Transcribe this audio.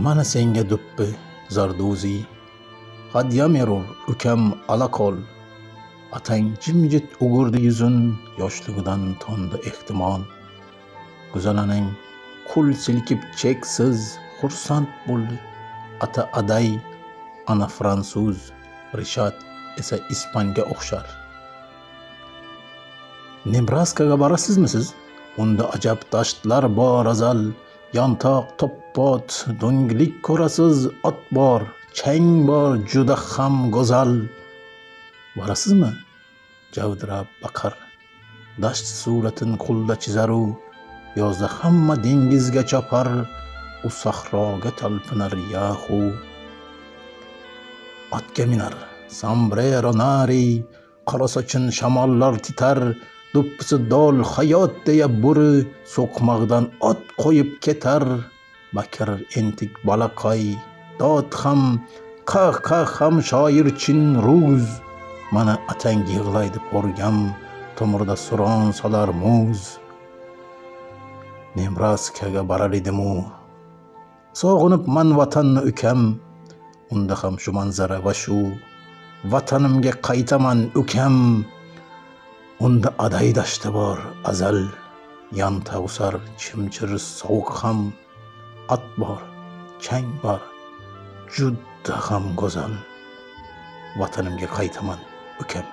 Mana senga do'ppi zardo'zi, hadya merur ukam alaqol. Atang jimjit o'girdi yuzin, yoshligidan to'ndi ehtimol. Go'zalanang qo'l silkib cheksiz xursand bo'ldi. Ata aday, ana fransuz, Rishad esa Ispanga o'xshar. Nebraskaga borasizmi siz? Unda ajab dashtlar bor azal. Yantoq, toppot, do'nglik ko'rasiz, ot bor, chang bor, juda ham go'zal. Borasizmi? Javdirab baqar. Dasht suratin qo'lda chizaru, yozda hamma dengizga chopar, u sahroga talpinar yahu. Otga minar, sombrero nari, qora sochin shamollar titar, do'ppisi dol hayot deya bo'ri so'qmoqdan ot qo'yib ketar. Bakir entik balaqay, dod ham, qah ham shoir chin ruz. Mana atang yig'laydi porgam, tomirda suron solar muz. Nebraskaga borar edimu, sog'inibman vatanni ukam. Unda ham shu manzara va shu, vatanimga qaytaman ukam. Unda aday dashti bor azal, yantavsar chimchir sovuq ham, at bor, chang bor, juda ham go'zal. Vatanimga qaytaman ukam.